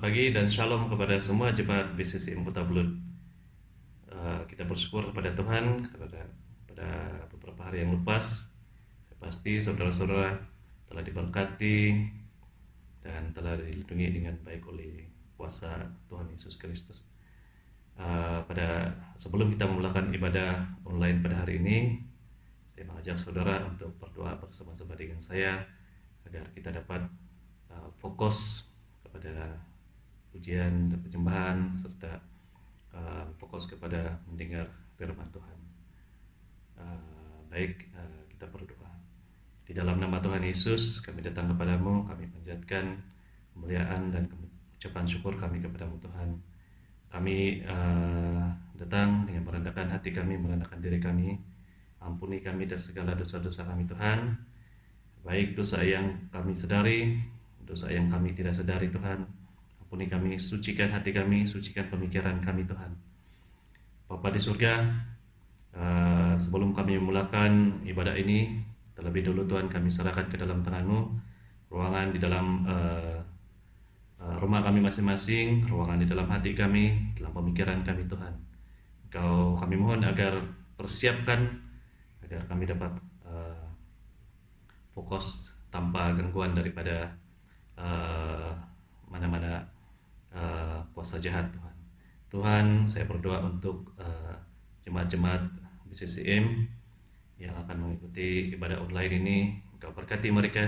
pagi dan shalom kepada semua jemaat BCCM Kota Belud. Kita bersyukur kepada Tuhan karena pada beberapa hari yang lepas, saya pasti saudara-saudara telah diberkati dan telah dilindungi dengan baik oleh kuasa Tuhan Yesus Kristus. Sebelum kita memulakan ibadah online pada hari ini, saya mengajak saudara untuk berdoa bersama-sama dengan saya agar kita dapat fokus kepada pujian dan penyembahan serta fokus kepada mendengar firman Tuhan. Kita berdoa. Di dalam nama Tuhan Yesus, kami datang kepadamu, kami panjatkan kemuliaan dan ucapan syukur kami kepadamu Tuhan. Kami datang dengan merendahkan hati kami, merendahkan diri kami. Ampuni kami dari segala dosa-dosa kami Tuhan, baik dosa yang kami sadari, dosa yang kami tidak sadari Tuhan. Ampuni kami, sucikan hati kami, sucikan pemikiran kami Tuhan. Bapa di surga, sebelum kami memulakan ibadah ini, terlebih dulu Tuhan kami serahkan ke dalam tangan-Mu ruangan di dalam rumah kami masing-masing, ruangan di dalam hati kami, dalam pemikiran kami Tuhan. Kami mohon agar persiapkan agar kami dapat fokus tanpa gangguan daripada mana-mana kuasa jahat Tuhan. Tuhan, saya berdoa untuk jemaat-jemaat BCCM yang akan mengikuti ibadah online ini. Engkau berkati mereka,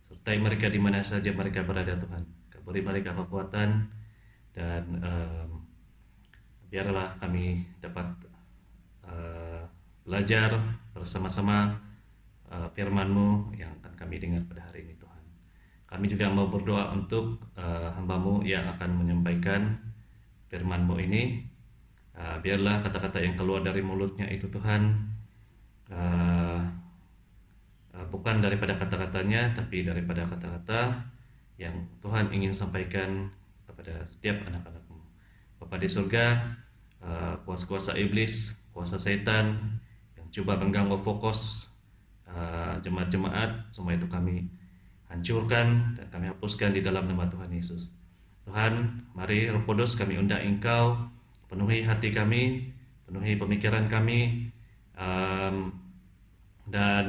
sertai mereka di mana saja mereka berada Tuhan. Engkau beri mereka kekuatan dan biarlah kami dapat belajar bersama-sama firman-Mu yang akan kami dengar pada hari ini Tuhan. Kami juga mau berdoa untuk hamba-Mu yang akan menyampaikan firman-Mu ini. Biarlah kata-kata yang keluar dari mulutnya itu Tuhan bukan daripada kata-katanya, tapi daripada kata-kata yang Tuhan ingin sampaikan kepada setiap anak-anak-Mu. Bapa di surga, kuasa-kuasa iblis, kuasa setan yang coba mengganggu fokus jemaat-jemaat, semua itu kami hancurkan dan kami hapuskan di dalam nama Tuhan Yesus. Tuhan, mari Roh Kudus kami undang Engkau, penuhi hati kami, penuhi pemikiran kami, dan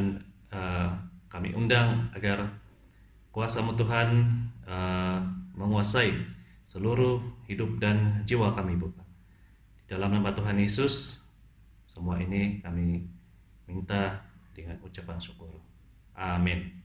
kami undang agar kuasa-Mu Tuhan menguasai seluruh hidup dan jiwa kami Bapa. Di dalam nama Tuhan Yesus, semua ini kami minta dengan ucapan syukur. Amin.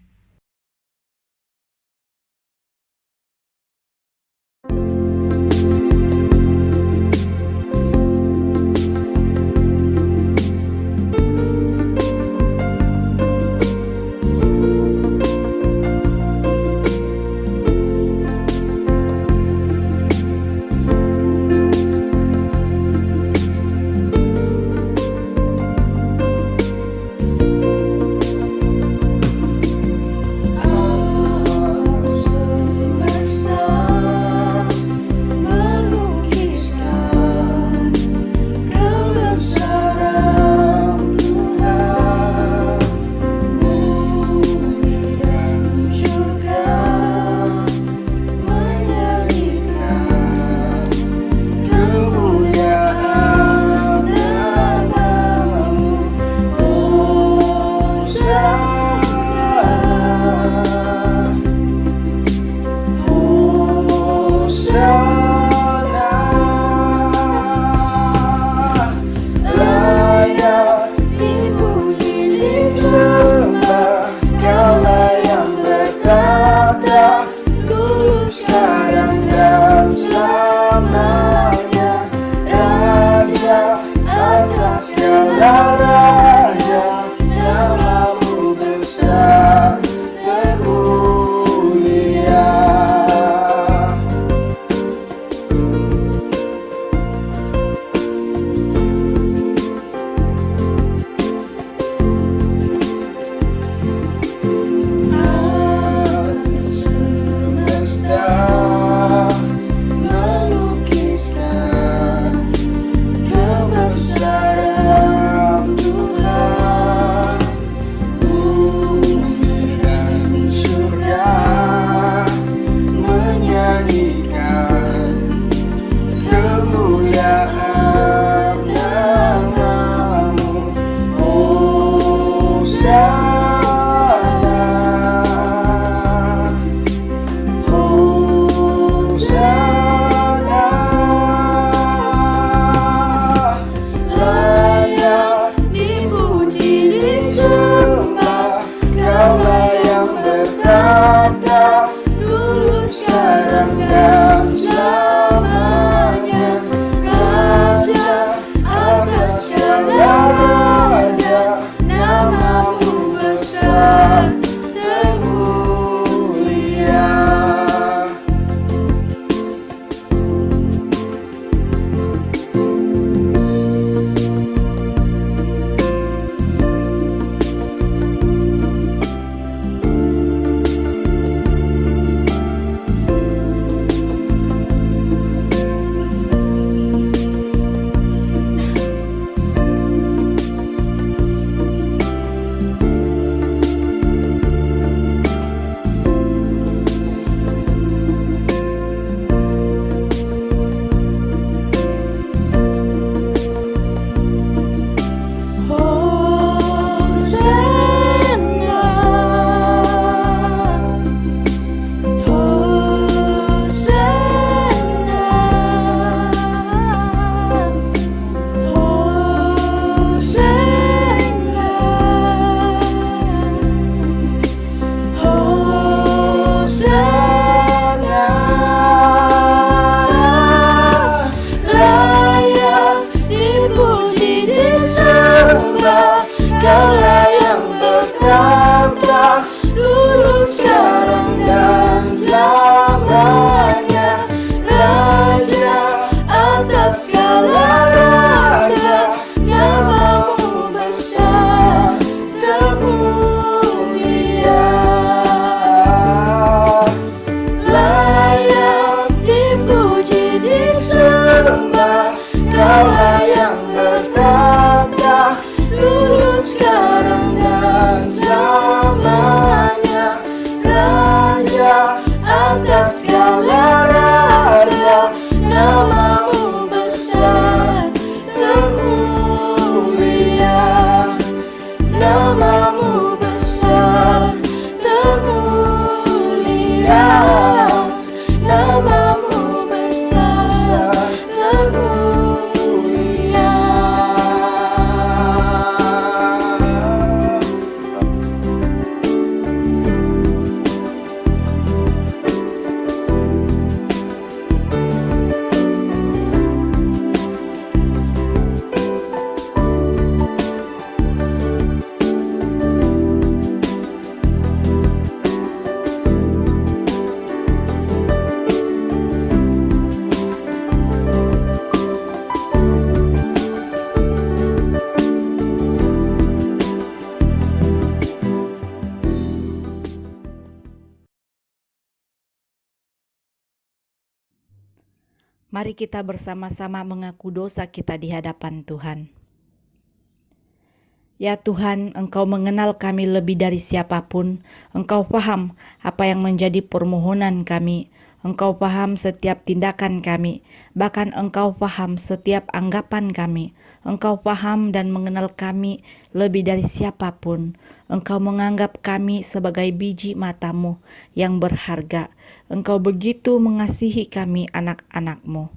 selamanya. Raja atas segala raja, namamu besar termulia. Kaulah yang bertata dulu, sekarang, dan selamanya. Raja atas segala raja, namamu besar termulia. Layak dipuji disembah, Kaulah yang bertata dulu, sekarang, dan selamanya. Raja atas segala raja, namamu besar termulia. Namamu besar termulia. Namamu besar termulia. Mari kita bersama-sama mengaku dosa kita di hadapan Tuhan. Ya Tuhan, Engkau mengenal kami lebih dari siapapun. Engkau paham apa yang menjadi permohonan kami. Engkau paham setiap tindakan kami. Bahkan Engkau paham setiap anggapan kami. Engkau paham dan mengenal kami lebih dari siapapun. Engkau menganggap kami sebagai biji mata-Mu yang berharga. Engkau begitu mengasihi kami anak-anak-Mu.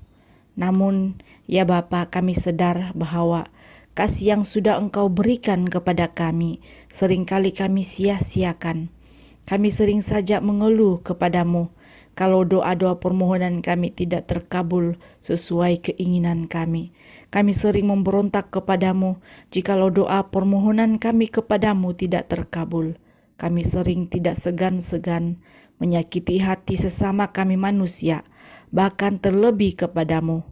Namun, ya Bapa, kami sadar bahwa kasih yang sudah Engkau berikan kepada kami, seringkali kami sia-siakan. Kami sering saja mengeluh kepadamu kalau doa-doa permohonan kami tidak terkabul sesuai keinginan kami. Kami sering memberontak kepadamu jikalau doa permohonan kami kepadamu tidak terkabul. Kami sering tidak segan-segan menyakiti hati sesama kami manusia, bahkan terlebih kepadamu.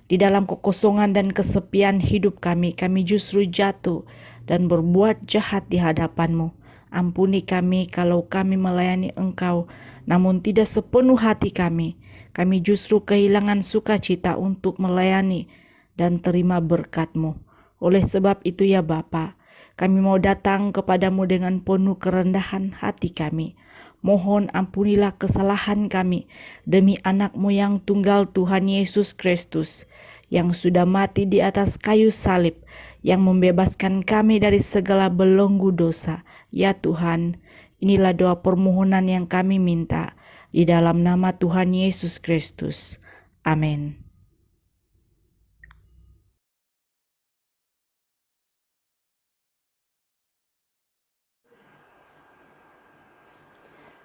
Di dalam kekosongan dan kesepian hidup kami justru jatuh dan berbuat jahat di hadapan-Mu. Ampuni kami kalau kami melayani Engkau, namun tidak sepenuh hati kami. Kami justru kehilangan sukacita untuk melayani dan terima berkat-Mu. Oleh sebab itu ya Bapa, kami mau datang kepadamu dengan penuh kerendahan hati kami. Mohon ampunilah kesalahan kami demi anak-Mu yang tunggal Tuhan Yesus Kristus, yang sudah mati di atas kayu salib, yang membebaskan kami dari segala belenggu dosa. Ya Tuhan, inilah doa permohonan yang kami minta di dalam nama Tuhan Yesus Kristus. Amin.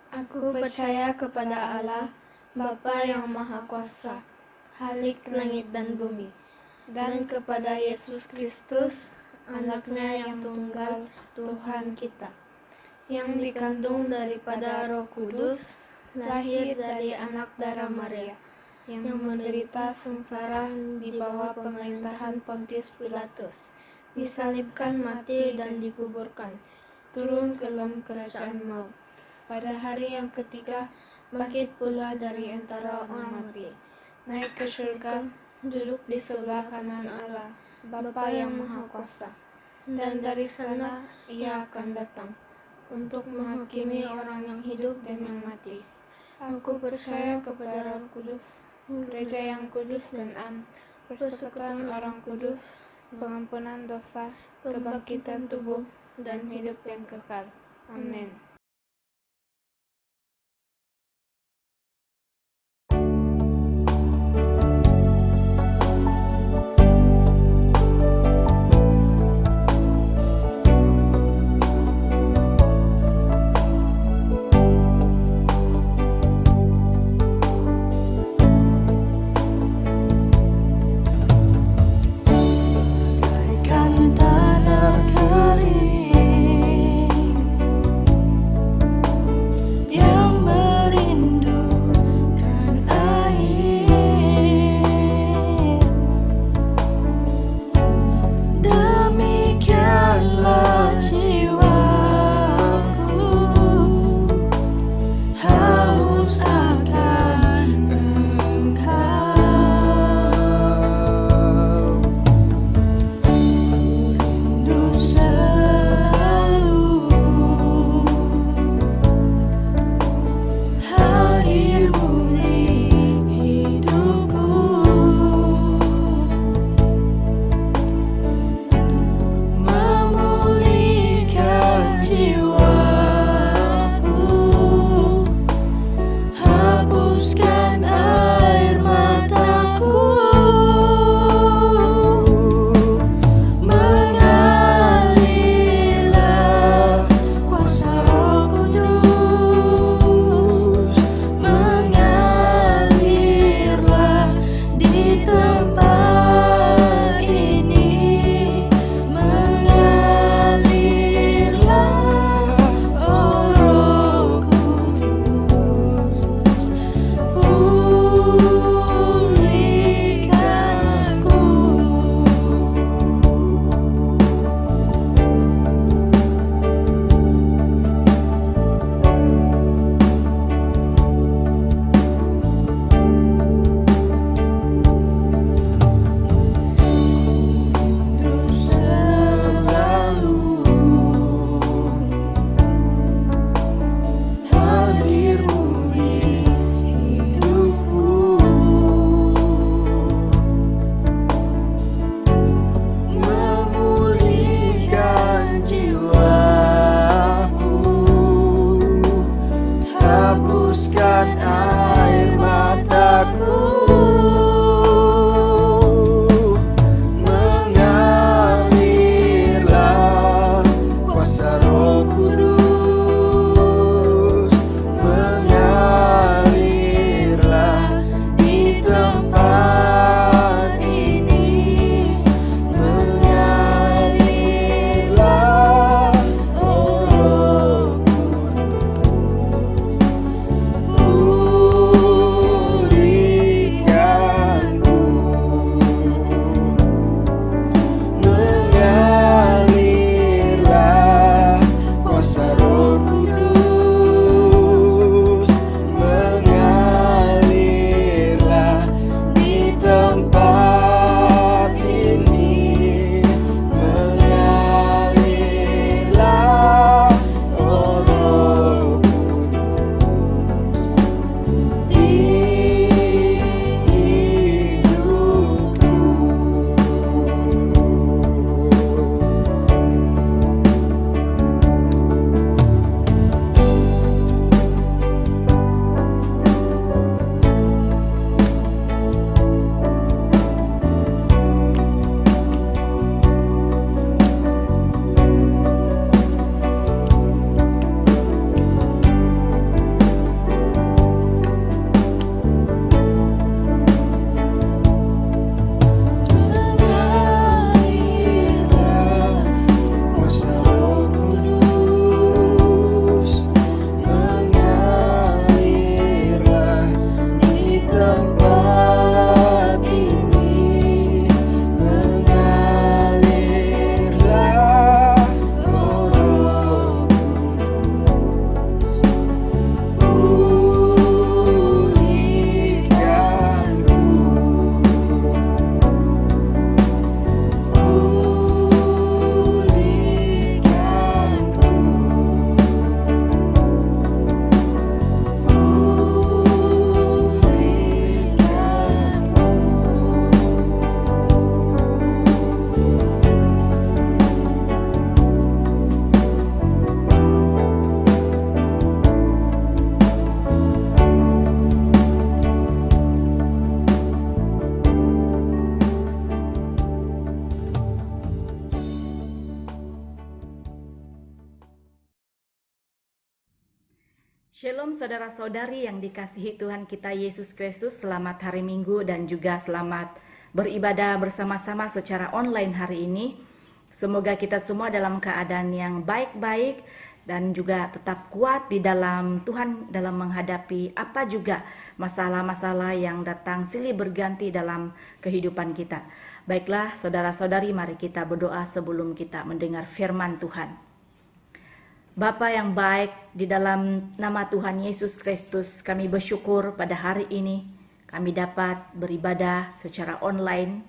Aku percaya kepada Allah, Bapa yang Maha Kuasa, Khalik langit dan bumi, dan kepada Yesus Kristus, anaknya yang tunggal, Tuhan kita, yang dikandung daripada Roh Kudus, lahir dari anak darah Maria, yang menderita sengsara di bawah pemerintahan Pontius Pilatus, disalibkan, mati, dan dikuburkan, turun ke dalam kerajaan maut. Pada hari yang ketiga, bangkit pula dari antara orang mati, naik ke surga, duduk di sebelah kanan Allah, Bapa yang Maha Kuasa. Dan dari sana ia akan datang untuk menghakimi orang yang hidup dan yang mati. Aku percaya kepada Roh Kudus, gereja yang kudus dan am, persekutuan orang kudus, pengampunan dosa, kebangkitan tubuh, dan hidup yang kekal. Amin. Bagaikan tanah kering Shalom saudara-saudari yang dikasihi Tuhan kita Yesus Kristus, selamat hari Minggu dan juga selamat beribadah bersama-sama secara online hari ini. Semoga kita semua dalam keadaan yang baik-baik dan juga tetap kuat di dalam Tuhan dalam menghadapi apa juga masalah-masalah yang datang silih berganti dalam kehidupan kita. Baiklah saudara-saudari, mari kita berdoa sebelum kita mendengar firman Tuhan. Bapa yang baik, di dalam nama Tuhan Yesus Kristus kami bersyukur pada hari ini kami dapat beribadah secara online,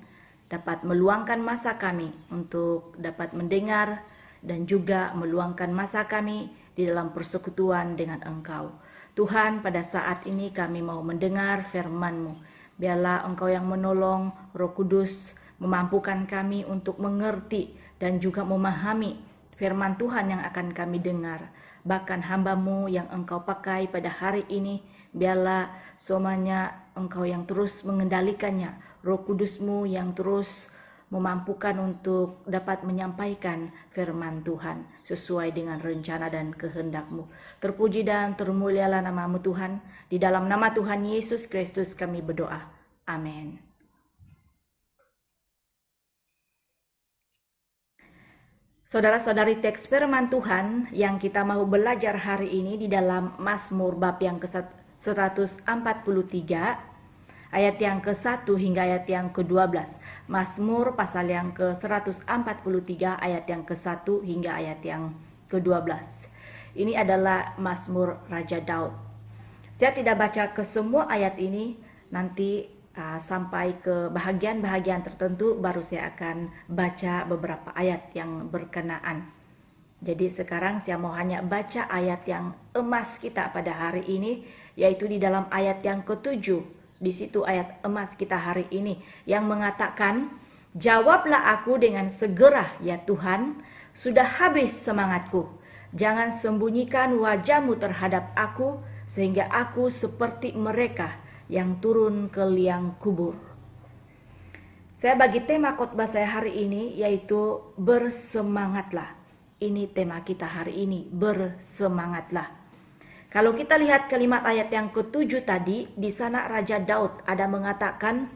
dapat meluangkan masa kami untuk dapat mendengar dan juga meluangkan masa kami di dalam persekutuan dengan Engkau. Tuhan, pada saat ini kami mau mendengar firman-Mu. Biarlah Engkau yang menolong, Roh Kudus memampukan kami untuk mengerti dan juga memahami firman Tuhan yang akan kami dengar. Bahkan hamba-Mu yang Engkau pakai pada hari ini, biarlah semuanya Engkau yang terus mengendalikannya. Roh Kudus-Mu yang terus memampukan untuk dapat menyampaikan firman Tuhan sesuai dengan rencana dan kehendak-Mu. Terpuji dan termulialah nama-Mu Tuhan. Di dalam nama Tuhan Yesus Kristus kami berdoa. Amin. Saudara-saudari, teks firman Tuhan yang kita mau belajar hari ini di dalam Mazmur bab yang ke-143, ayat yang ke-1 hingga ayat yang ke-12. Mazmur pasal yang ke-143, ayat yang ke-1 hingga ayat yang ke-12. Ini adalah Mazmur Raja Daud. Saya tidak baca ke semua ayat ini, nanti sampai ke bahagian-bahagian tertentu baru saya akan baca beberapa ayat yang berkenaan. Jadi sekarang saya mau hanya baca ayat yang emas kita pada hari ini, yaitu di dalam ayat yang ke-7. Di situ ayat emas kita hari ini yang mengatakan, "Jawablah aku dengan segera ya Tuhan, sudah habis semangatku. Jangan sembunyikan wajah-Mu terhadap aku, sehingga aku seperti mereka yang turun ke liang kubur." Saya bagi tema khotbah saya hari ini yaitu bersemangatlah. Ini tema kita hari ini, bersemangatlah. Kalau kita lihat kalimat ayat yang ke-7 tadi, di sana Raja Daud ada mengatakan,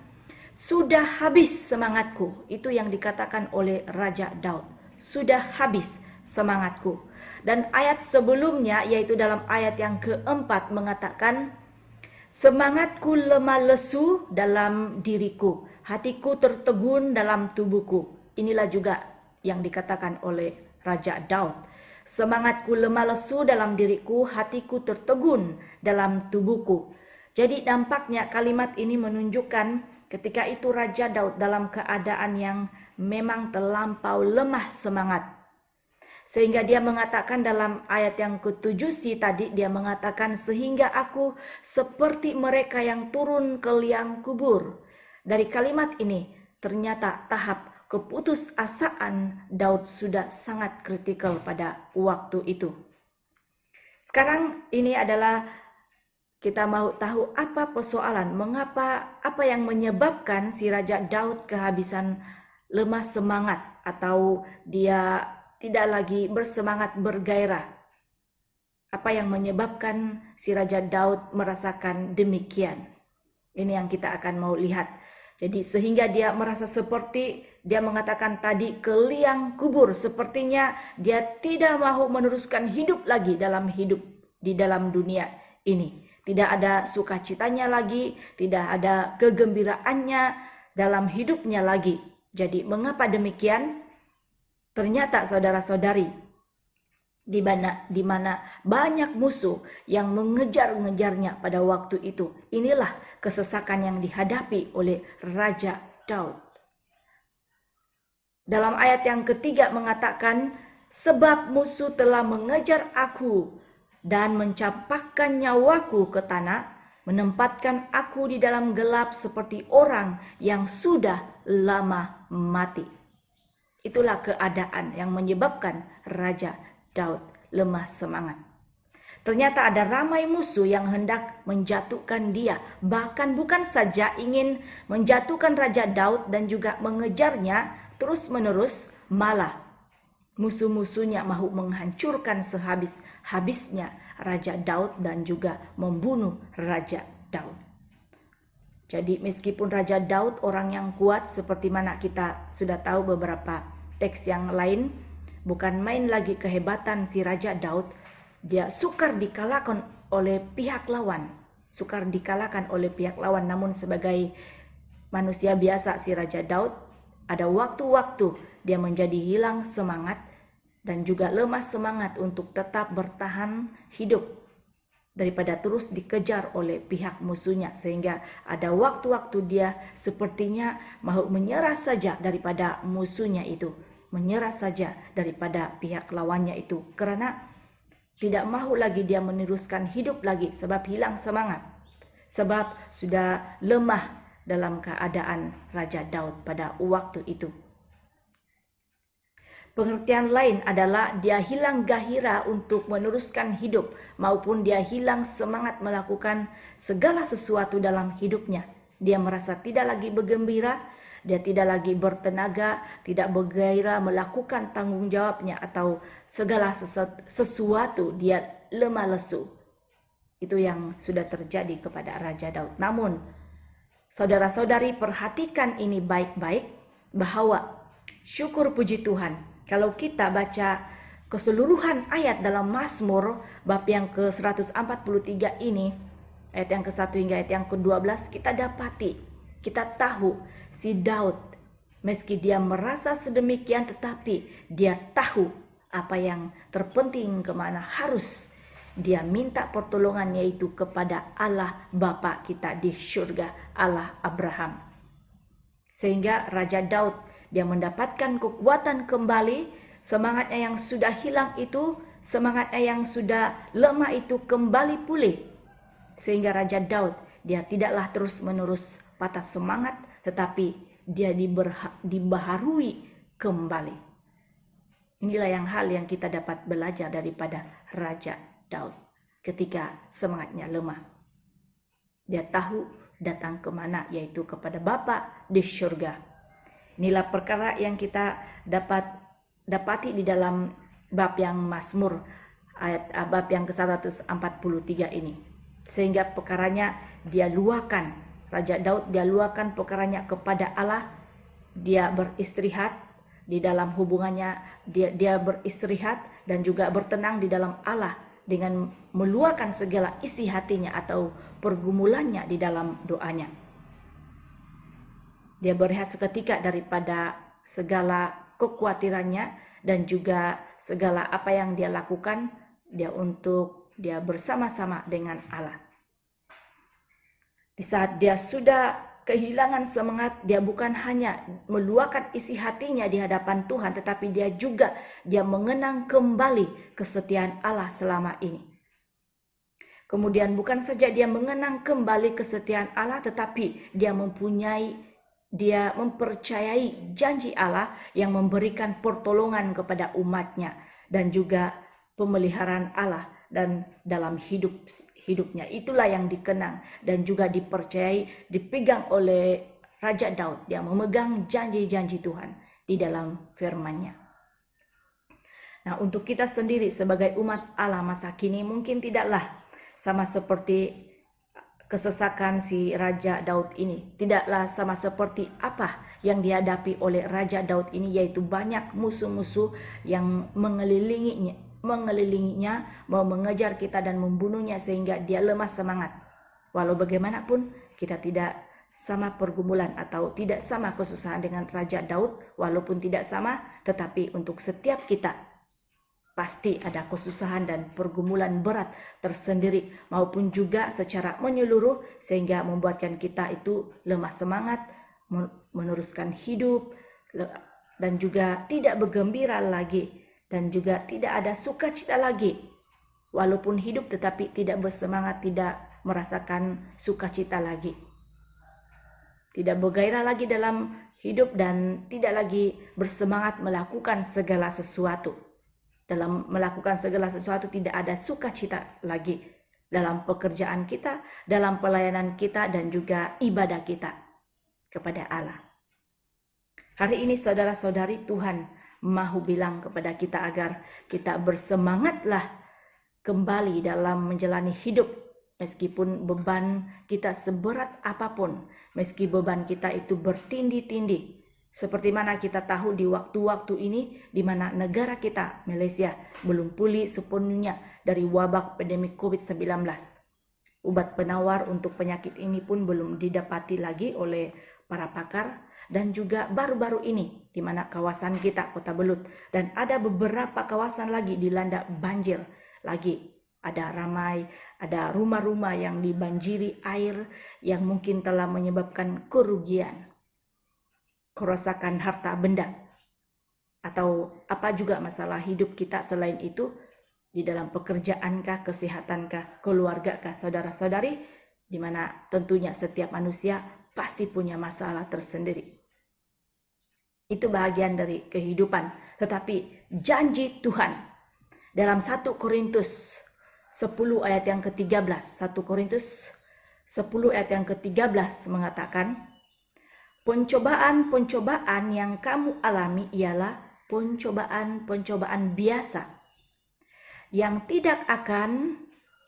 "Sudah habis semangatku." Itu yang dikatakan oleh Raja Daud. Sudah habis semangatku. Dan ayat sebelumnya yaitu dalam ayat yang ke-4 mengatakan, "Semangatku lemah lesu dalam diriku, hatiku tertegun dalam tubuhku." Inilah juga yang dikatakan oleh Raja Daud. Semangatku lemah lesu dalam diriku, hatiku tertegun dalam tubuhku. Jadi dampaknya kalimat ini menunjukkan ketika itu Raja Daud dalam keadaan yang memang terlampau lemah semangat. Sehingga dia mengatakan dalam ayat yang ke-7 tadi, dia mengatakan, "Sehingga aku seperti mereka yang turun ke liang kubur." Dari kalimat ini, ternyata tahap keputusasaan Daud sudah sangat kritikal pada waktu itu. Sekarang ini adalah kita mau tahu apa persoalan, mengapa, apa yang menyebabkan si Raja Daud kehabisan lemah semangat atau dia tidak lagi bersemangat bergairah. Apa yang menyebabkan si Raja Daud merasakan demikian? Ini yang kita akan mau lihat. Jadi sehingga dia merasa seperti, dia mengatakan tadi, ke liang kubur. Sepertinya dia tidak mau meneruskan hidup lagi di dalam dunia ini. Tidak ada sukacitanya lagi, tidak ada kegembiraannya dalam hidupnya lagi. Jadi mengapa demikian? Ternyata saudara-saudari, di mana banyak musuh yang mengejar-ngejarnya pada waktu itu. Inilah kesesakan yang dihadapi oleh Raja Daud. Dalam ayat yang ketiga mengatakan, "Sebab musuh telah mengejar aku dan mencampakkan nyawaku ke tanah, menempatkan aku di dalam gelap seperti orang yang sudah lama mati." Itulah keadaan yang menyebabkan Raja Daud lemah semangat. Ternyata ada ramai musuh yang hendak menjatuhkan dia. Bahkan bukan saja ingin menjatuhkan Raja Daud dan juga mengejarnya terus-menerus, malah musuh-musuhnya mahu menghancurkan sehabis-habisnya Raja Daud dan juga membunuh Raja Daud. Jadi meskipun Raja Daud orang yang kuat, seperti mana kita sudah tahu beberapa teks yang lain, bukan main lagi kehebatan si Raja Daud, dia sukar dikalahkan oleh pihak lawan. Namun sebagai manusia biasa si Raja Daud, ada waktu-waktu dia menjadi hilang semangat dan juga lemah semangat untuk tetap bertahan hidup daripada terus dikejar oleh pihak musuhnya, sehingga ada waktu-waktu dia sepertinya mau menyerah saja daripada musuhnya itu, menyerah saja daripada pihak lawannya itu, karena tidak mau lagi dia meneruskan hidup lagi sebab hilang semangat, sebab sudah lemah dalam keadaan Raja Daud pada waktu itu. Pengertian lain adalah dia hilang gairah untuk meneruskan hidup, maupun dia hilang semangat melakukan segala sesuatu dalam hidupnya. Dia merasa tidak lagi bergembira, dia tidak lagi bertenaga, tidak bergairah melakukan tanggung jawabnya atau segala sesuatu, dia lemah lesu. Itu yang sudah terjadi kepada Raja Daud. Namun, saudara-saudari perhatikan ini baik-baik, bahwa syukur puji Tuhan, kalau kita baca keseluruhan ayat dalam Mazmur bab yang ke-143 ini, ayat yang ke-1 hingga ayat yang ke-12, kita tahu si Daud, meski dia merasa sedemikian, tetapi dia tahu apa yang terpenting, kemana harus dia minta pertolongan, yaitu kepada Allah Bapa kita di surga, Allah Abraham. Sehingga Raja Daud, dia mendapatkan kekuatan kembali, semangatnya yang sudah hilang itu, semangatnya yang sudah lemah itu kembali pulih. Sehingga Raja Daud, dia tidaklah terus-menerus patah semangat, tetapi dia dibaharui kembali. Inilah hal yang kita dapat belajar daripada Raja Daud ketika semangatnya lemah. Dia tahu datang kemana, yaitu kepada Bapa di surga. Inilah perkara yang kita dapati di dalam bab yang Mazmur, bab yang ke-143 ini. Sehingga perkaranya dia luahkan, Raja Daud dia luahkan perkaranya kepada Allah. Dia beristirahat di dalam hubungannya, dia beristirahat dan juga bertenang di dalam Allah dengan meluahkan segala isi hatinya atau pergumulannya di dalam doanya. Dia berehat seketika daripada segala kekhawatirannya dan juga segala apa yang dia lakukan, dia bersama-sama dengan Allah. Di saat dia sudah kehilangan semangat, dia bukan hanya meluahkan isi hatinya di hadapan Tuhan, tetapi dia mengenang kembali kesetiaan Allah selama ini. Kemudian bukan saja dia mengenang kembali kesetiaan Allah, tetapi dia mempercayai janji Allah yang memberikan pertolongan kepada umatnya dan juga pemeliharaan Allah dan dalam hidupnya. Itulah yang dikenang dan juga dipercayai, dipegang oleh Raja Daud. Dia memegang janji-janji Tuhan di dalam firman-Nya. Nah, untuk kita sendiri sebagai umat Allah masa kini mungkin tidaklah sama seperti kesesakan si Raja Daud ini. Tidaklah sama seperti apa yang dihadapi oleh Raja Daud ini, yaitu banyak musuh-musuh yang mengelilinginya, mau mengejar kita dan membunuhnya sehingga dia lemah semangat. Walau bagaimanapun kita tidak sama pergumulan atau tidak sama kesusahan dengan Raja Daud, walaupun tidak sama, tetapi untuk setiap kita pasti ada kesusahan dan pergumulan berat tersendiri maupun juga secara menyeluruh, sehingga membuatkan kita itu lemah semangat meneruskan hidup dan juga tidak bergembira lagi dan juga tidak ada sukacita lagi. Walaupun hidup tetapi tidak bersemangat, tidak merasakan sukacita lagi. Tidak bergairah lagi dalam hidup dan tidak lagi bersemangat melakukan segala sesuatu. Dalam melakukan segala sesuatu tidak ada sukacita lagi dalam pekerjaan kita, dalam pelayanan kita dan juga ibadah kita kepada Allah. Hari ini saudara-saudari, Tuhan mahu bilang kepada kita agar kita bersemangatlah kembali dalam menjalani hidup, meskipun beban kita seberat apapun, meski beban kita itu bertindih-tindih. Seperti mana kita tahu di waktu-waktu ini, di mana negara kita, Malaysia, belum pulih sepenuhnya dari wabak pandemi COVID-19. Obat penawar untuk penyakit ini pun belum didapati lagi oleh para pakar, dan juga baru-baru ini, di mana kawasan kita, Kota Belud, dan ada beberapa kawasan lagi dilanda banjir lagi. Ada rumah-rumah yang dibanjiri air yang mungkin telah menyebabkan kerugian, kerusakan harta benda, atau apa juga masalah hidup kita selain itu, di dalam pekerjaankah, kesehatankah, keluargakah, saudara-saudari, di mana tentunya setiap manusia pasti punya masalah tersendiri. Itu bagian dari kehidupan, tetapi janji Tuhan dalam 1 Korintus 10 ayat yang ke-13, 1 Korintus 10 ayat yang ke-13 mengatakan, pencobaan-pencobaan yang kamu alami ialah pencobaan-pencobaan biasa, yang tidak akan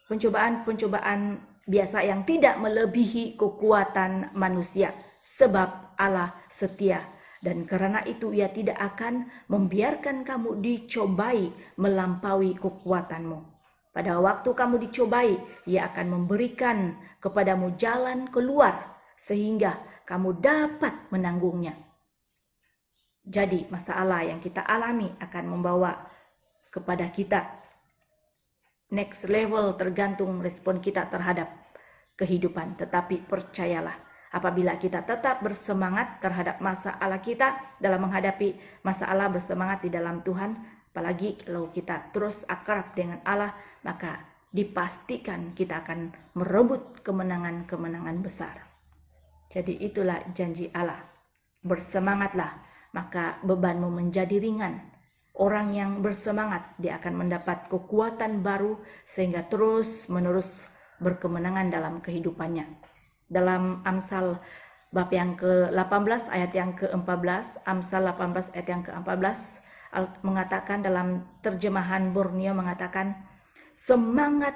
pencobaan-pencobaan biasa yang tidak melebihi kekuatan manusia, sebab Allah setia, dan karena itu Ia tidak akan membiarkan kamu dicobai melampaui kekuatanmu. Pada waktu kamu dicobai, Ia akan memberikan kepadamu jalan keluar sehingga kamu dapat menanggungnya. Jadi masalah yang kita alami akan membawa kepada kita next level tergantung respon kita terhadap kehidupan. Tetapi percayalah, apabila kita tetap bersemangat terhadap masalah kita dalam menghadapi masalah, bersemangat di dalam Tuhan, apalagi kalau kita terus akrab dengan Allah, maka dipastikan kita akan merebut kemenangan-kemenangan besar. Jadi itulah janji Allah. Bersemangatlah, maka bebanmu menjadi ringan. Orang yang bersemangat, dia akan mendapat kekuatan baru sehingga terus-menerus berkemenangan dalam kehidupannya. Dalam Amsal bab yang ke-18 ayat yang ke-14, Amsal 18 ayat yang ke-14 mengatakan, dalam terjemahan Borneo mengatakan, semangat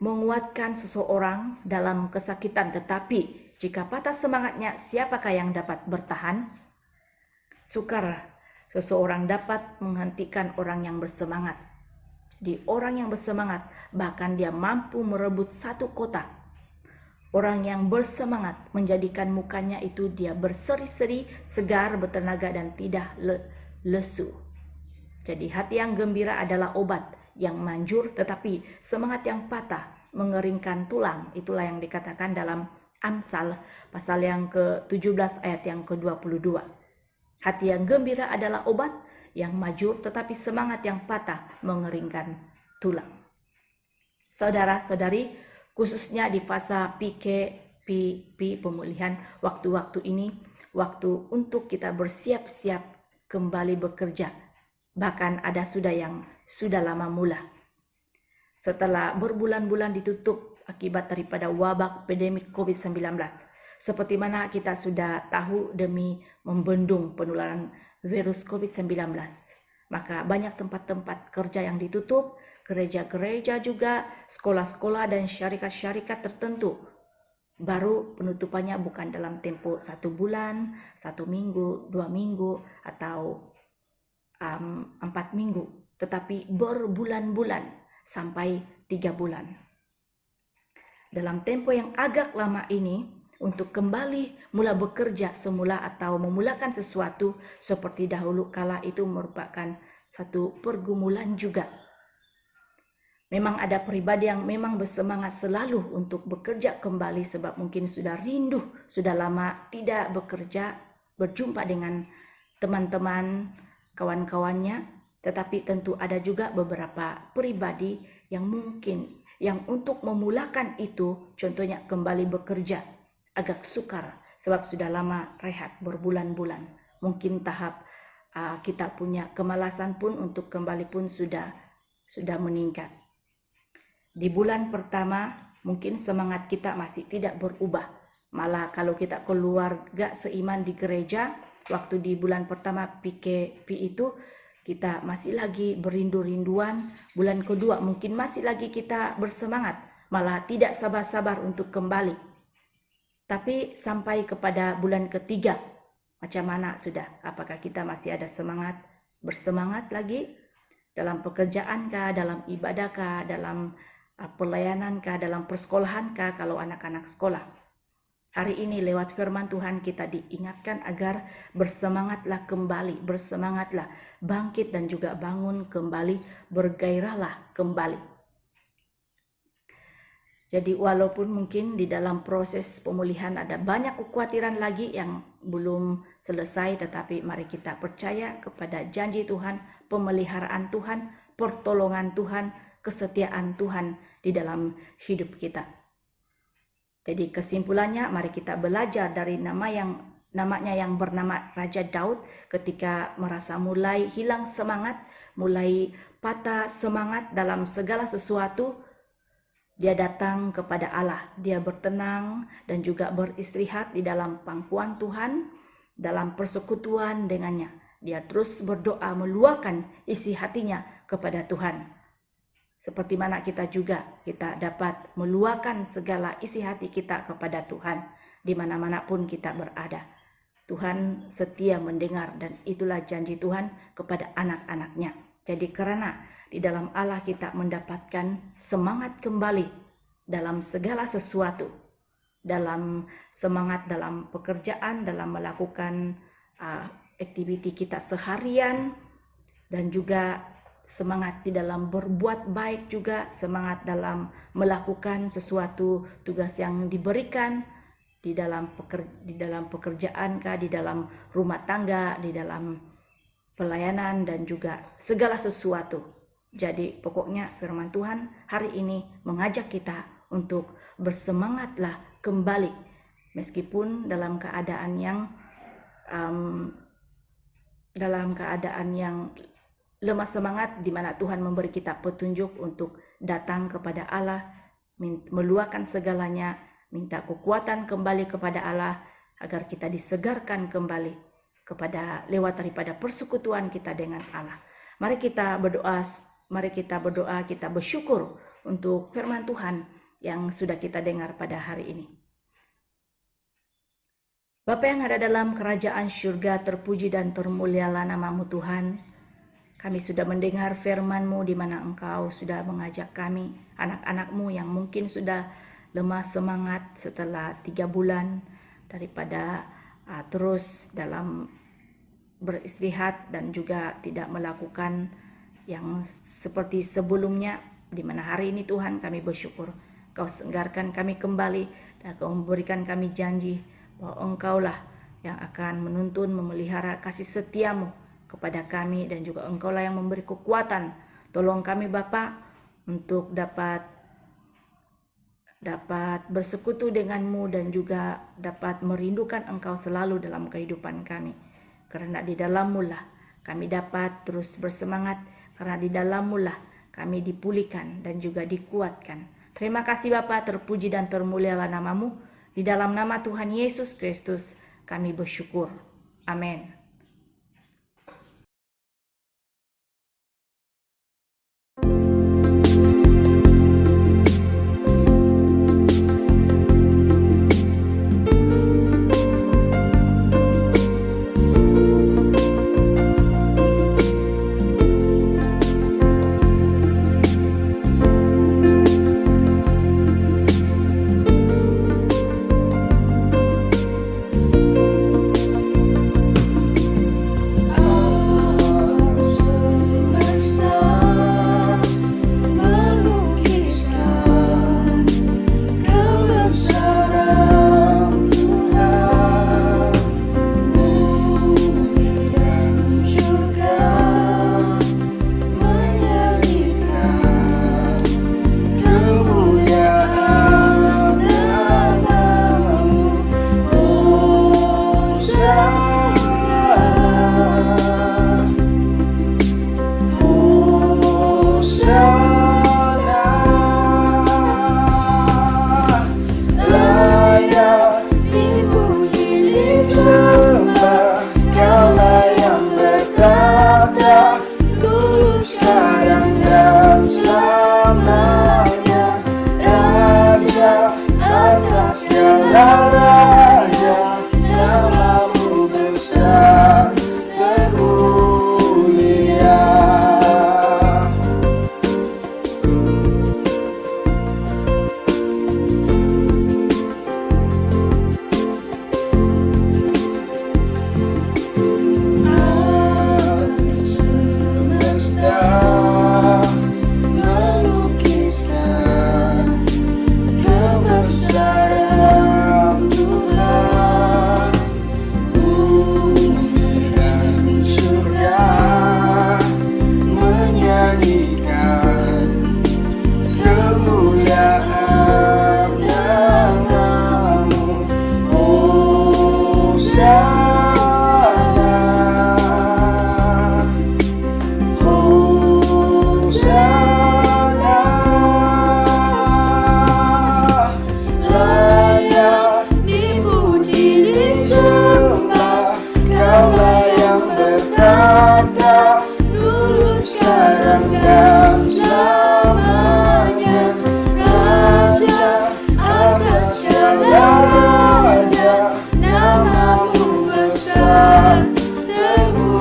menguatkan seseorang dalam kesakitan, tetapi jika patah semangatnya, siapakah yang dapat bertahan? Sukar seseorang dapat menghentikan orang yang bersemangat. Di orang yang bersemangat, bahkan dia mampu merebut satu kota. Orang yang bersemangat menjadikan mukanya itu dia berseri-seri, segar, bertenaga, dan tidak lesu. Jadi hati yang gembira adalah obat yang manjur, tetapi semangat yang patah mengeringkan tulang. Itulah yang dikatakan dalam Amsal pasal yang ke-17 ayat yang ke-22. Hati yang gembira adalah obat yang majur, tetapi semangat yang patah mengeringkan tulang. Saudara-saudari, khususnya di fase PKP pemulihan, waktu-waktu ini, waktu untuk kita bersiap-siap kembali bekerja. Bahkan ada yang sudah lama mula. Setelah berbulan-bulan ditutup akibat daripada wabak pandemik COVID-19. Seperti mana kita sudah tahu demi membendung penularan virus COVID-19. Maka banyak tempat-tempat kerja yang ditutup, gereja-gereja juga, sekolah-sekolah dan syarikat-syarikat tertentu. Baru penutupannya bukan dalam tempo 1 bulan, 1 minggu, 2 minggu, atau 4 minggu. Tetapi berbulan-bulan sampai 3 bulan. Dalam tempo yang agak lama ini, untuk kembali mula bekerja semula atau memulakan sesuatu seperti dahulu kala itu merupakan satu pergumulan juga. Memang ada pribadi yang memang bersemangat selalu untuk bekerja kembali sebab mungkin sudah rindu, sudah lama tidak bekerja, berjumpa dengan teman-teman, kawan-kawannya. Tetapi tentu ada juga beberapa pribadi yang mungkin yang untuk memulakan itu, contohnya kembali bekerja, agak sukar sebab sudah lama rehat berbulan-bulan. Mungkin tahap kita punya kemalasan pun untuk kembali pun sudah meningkat. Di bulan pertama mungkin semangat kita masih tidak berubah. Malah kalau kita keluarga seiman di gereja, waktu di bulan pertama PKP itu kita masih lagi berindu-rinduan, bulan kedua mungkin masih lagi kita bersemangat, malah tidak sabar-sabar untuk kembali. Tapi sampai kepada bulan ketiga, macam mana sudah? Apakah kita masih ada semangat, bersemangat lagi dalam pekerjaan kah, dalam ibadah kah, dalam pelayanan kah, dalam persekolahan kah, kalau anak-anak sekolah? Hari ini lewat firman Tuhan kita diingatkan agar bersemangatlah kembali, bersemangatlah bangkit dan juga bangun kembali, bergairahlah kembali. Jadi walaupun mungkin di dalam proses pemulihan ada banyak kekhawatiran lagi yang belum selesai, tetapi mari kita percaya kepada janji Tuhan, pemeliharaan Tuhan, pertolongan Tuhan, kesetiaan Tuhan di dalam hidup kita. Jadi kesimpulannya, mari kita belajar dari namanya yang bernama Raja Daud ketika merasa mulai hilang semangat, mulai patah semangat dalam segala sesuatu. Dia datang kepada Allah, dia bertenang dan juga beristirahat di dalam pangkuan Tuhan, dalam persekutuan dengannya. Dia terus berdoa meluahkan isi hatinya kepada Tuhan. Seperti mana kita dapat meluahkan segala isi hati kita kepada Tuhan di mana-manapun kita berada. Tuhan setia mendengar dan itulah janji Tuhan kepada anak-anaknya. Jadi karena di dalam Allah kita mendapatkan semangat kembali dalam segala sesuatu, dalam semangat dalam pekerjaan, dalam melakukan aktiviti kita seharian, dan juga semangat di dalam berbuat baik juga, semangat dalam melakukan sesuatu tugas yang diberikan di dalam pekerjaan kah, di dalam rumah tangga, di dalam pelayanan dan juga segala sesuatu. Jadi pokoknya firman Tuhan hari ini mengajak kita untuk bersemangatlah kembali meskipun dalam keadaan yang lemah semangat, di mana Tuhan memberi kita petunjuk untuk datang kepada Allah, meluahkan segalanya, minta kekuatan kembali kepada Allah agar kita disegarkan kembali lewat daripada persekutuan kita dengan Allah. Mari kita berdoa, kita bersyukur untuk firman Tuhan yang sudah kita dengar pada hari ini. Bapa yang ada dalam kerajaan surga, terpuji dan termulialah nama-Mu Tuhan. Kami sudah mendengar firman-Mu di mana Engkau sudah mengajak kami, anak-anak-Mu yang mungkin sudah lemah semangat setelah 3 bulan daripada terus dalam beristirahat dan juga tidak melakukan yang seperti sebelumnya, di mana hari ini Tuhan kami bersyukur Kau segarkan kami kembali dan Kau memberikan kami janji bahwa Engkaulah yang akan menuntun, memelihara kasih setia-Mu kepada kami, dan juga Engkaulah yang memberi kekuatan. Tolong kami Bapa untuk dapat bersekutu dengan-Mu dan juga dapat merindukan Engkau selalu dalam kehidupan kami. Karena di dalam-Mu lah kami dapat terus bersemangat, karena di dalam-Mu lah kami dipulihkan dan juga dikuatkan. Terima kasih Bapa, terpuji dan termulialah nama-Mu. Di dalam nama Tuhan Yesus Kristus kami bersyukur. Amin. atas segala raja, namamu besar termulia. Alam semesta melukiskan kebesaran Tuhan, bumi dan surga menyanyikan kemuliaan namamu. Hosana, Hosana, layak dipuji disembah, Kaulah yang bertata dulu sekarang dan selamanya. Raja atas segala raja, namamu besar termulia.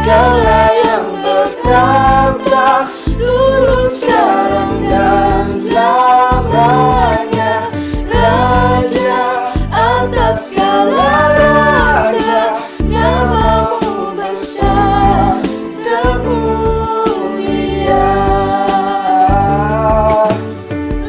Kaulah yang bertata dulu sekarang dan selamanya. Raja atas segala raja, namamu besar termulia.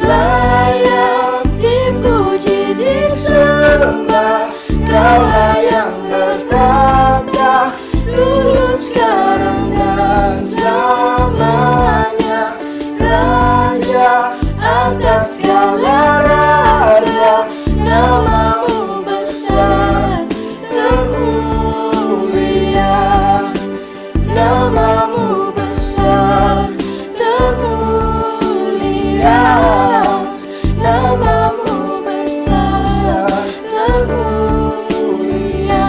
Layak dipuji disembah, Kaulah yang bertata dulu sekarang dan selamanya. Raja atas segala raja, namamu besar termulia. Namamu besar termulia. Namamu besar termulia.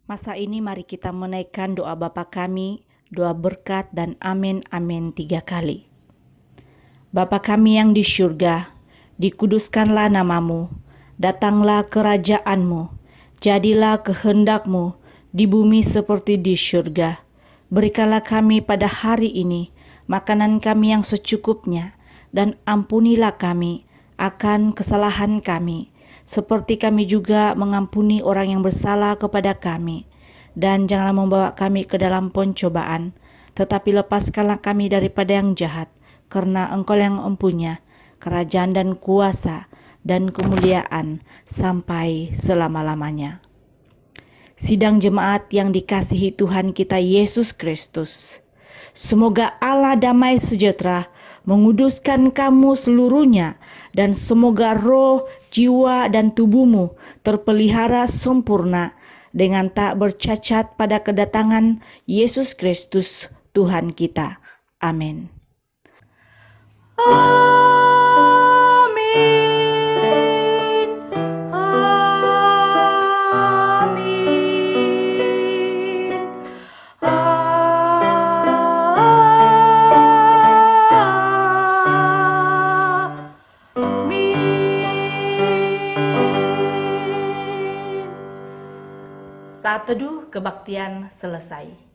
Masa ini mari kita menaikkan doa Bapa kami, doa berkat dan amin amin 3 kali. Bapa kami yang di syurga, dikuduskanlah namamu, datanglah kerajaanmu, jadilah kehendakmu di bumi seperti di syurga. Berikanlah kami pada hari ini makanan kami yang secukupnya, dan ampunilah kami akan kesalahan kami, seperti kami juga mengampuni orang yang bersalah kepada kami. Dan janganlah membawa kami ke dalam pencobaan, tetapi lepaskanlah kami daripada yang jahat, karena Engkau yang empunya kerajaan dan kuasa dan kemuliaan sampai selama-lamanya. Sidang jemaat yang dikasihi Tuhan kita Yesus Kristus, Semoga Allah damai sejahtera menguduskan kamu seluruhnya, dan semoga roh, jiwa, dan tubuhmu terpelihara sempurna dengan tak bercacat pada kedatangan Yesus Kristus Tuhan kita. Amin. Amin. Amin. Saat teduh kebaktian selesai.